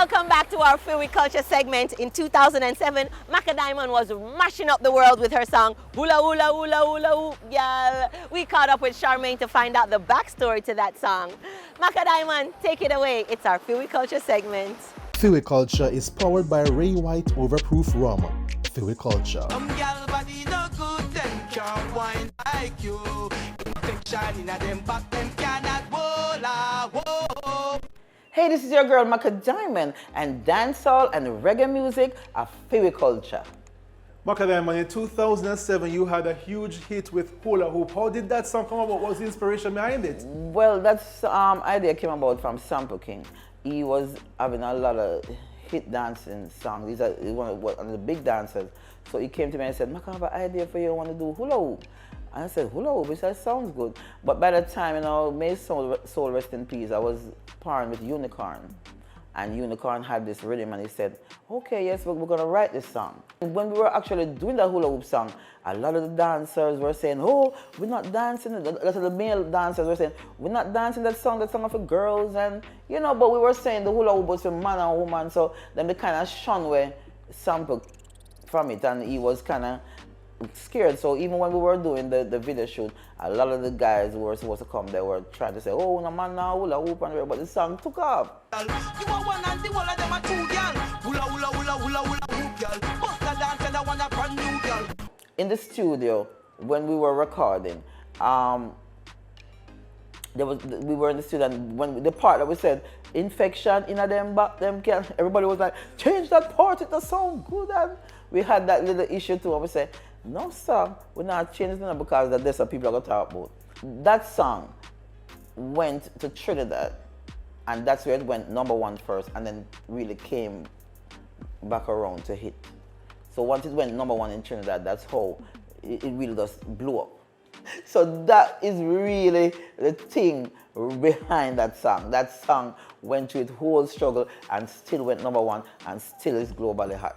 Welcome back to our Philly Culture segment. In 2007, Macka Diamond was mashing up the world with her song Hula Hula Hula Hula Hoop, y'all. We caught up with Charmaine to find out the backstory to that song. Macka Diamond, take it away. It's our Philly Culture segment. Philly Culture is powered by Ray White Overproof Rum. Philly Culture. Hey, this is your girl Macka Diamond, and dancehall and reggae music are Philly Culture. Macka Diamond, in 2007 you had a huge hit with Hula Hoop. How did that song come about? What was the inspiration behind it? Well, that idea came about from Sample King. He was having a lot of hit dancing songs. He's one of the big dancers. So he came to me and said, Macka, I have an idea for you. I want to do hula hoop. And I said, hula hoop? He said, sounds good. But by the time, may soul rest in peace, I was partnered with Unicorn. And Unicorn had this rhythm and he said, okay, yes, we're going to write this song. And when we were actually doing the hula hoop song, a lot of the dancers were saying, oh, we're not dancing. A lot of the male dancers were saying, we're not dancing that song for girls. And, but we were saying the hula hoop was for man and woman. So then they kind of shunned away Sample from it. And he was kind of scared. So even when we were doing the video shoot, a lot of the guys who were supposed to come, they were trying to say, oh, no man, now hula hoop, but the song took off. In the studio, when we were recording, we were in the studio, and when the part that we said, infection in them back, them can, everybody was like, change that part, it does sound good. And we had that little issue too, and we said, no song, we're not changing it because that's what people are going to talk about. That song went to Trinidad, and that's where it went #1 first, and then really came back around to hit. So once it went #1 in Trinidad, that's how it really just blew up. So that is really the thing behind that song. That song went through its whole struggle and still went #1 and still is globally hot.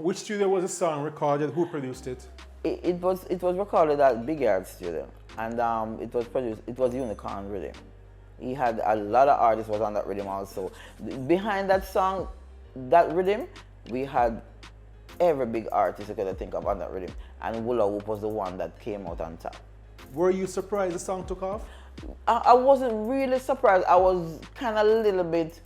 Which studio was the song recorded? Who produced it? It was recorded at Big Yard Studio, and it was Unicorn rhythm. He had a lot of artists was on that rhythm also. Behind that song, that rhythm, we had every big artist you could think of on that rhythm, and Hula Hoop was the one that came out on top. Were you surprised the song took off? I wasn't really surprised. I was kind of a little bit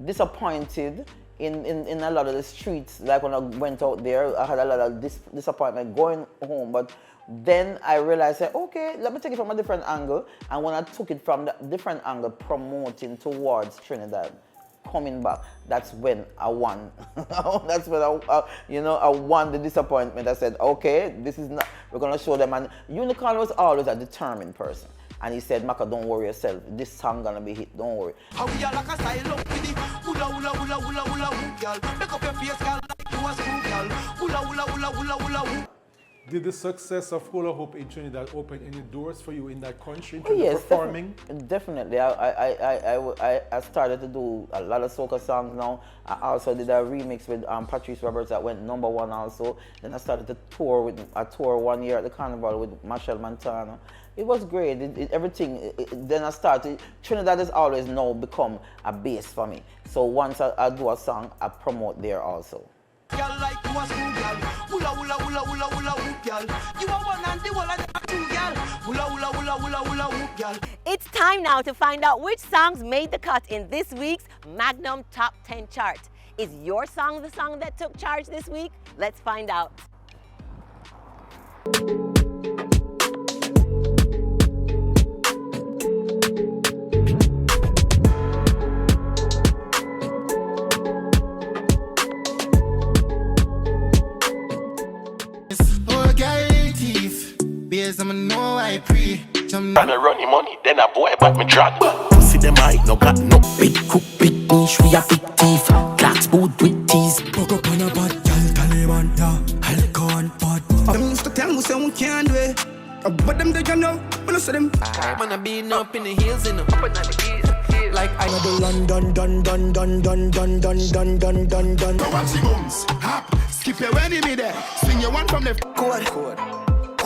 disappointed in a lot of the streets. Like when I went out there, I had a lot of disappointment going home. But then I realized, okay, let me take it from a different angle. And when I took it from that different angle, promoting towards Trinidad, coming back, that's when I won. That's when I won the disappointment. I said, okay, this is not, we're gonna show them. And Unicorn was always a determined person. And he said, Macka, don't worry yourself. This song gonna be hit, don't worry. Did the success of Hula Hoop in Trinidad open any doors for you in that country in Oh, terms yes, of performing? Definitely. I started to do a lot of soca songs now. I also did a remix with Patrice Roberts that went #1 also. Then I started to tour tour 1 year at the Carnival with Machel Montano. It was great. Everything. Then I started. Trinidad has always now become a base for me. So once I do a song, I promote there also. It's time now to find out which songs made the cut in this week's Magnum Top 10 chart. Is your song the song that took charge this week? Let's find out. I'ma know I pre. Tryna run the money, then a boy back me drag. See them I no got no Big cook, big niche, we a big thief. Clocks boot with teeth. Poke up on a bad girl, Taliban, yeah. Alcohol, bad. Them used to tell me say we can't do it. But them they can know, when I see them. Man, I been up in the hills, you know. Up in the hills, like I know the London, dun. Go watch the booms, hop, skip your when he be there. Swing your one from left. Code.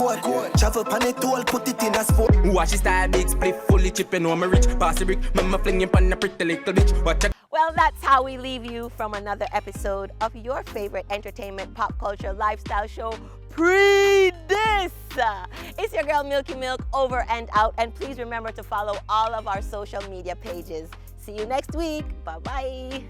code. Travel pan it all, put it in a sport. Watch his style, big split, fully chipping on my rich. Pass the brick, mama flinging pan a pretty little bitch. Watch a Well, that's how we leave you from another episode of your favorite entertainment, pop culture, lifestyle show, Pree Dis. It's your girl Milky Milk, over and out. And please remember to follow all of our social media pages. See you next week. Bye-bye.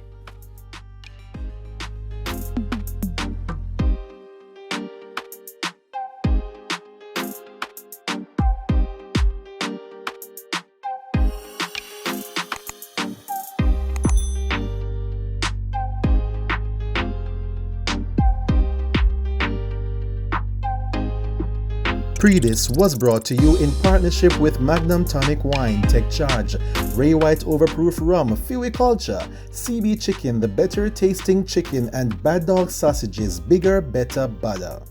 Pree Dis was brought to you in partnership with Magnum Tonic Wine, Tech Charge, Ray White Overproof Rum, Fiwi Culture, CB Chicken, the better tasting chicken, and Bad Dog Sausages, bigger, better, badder.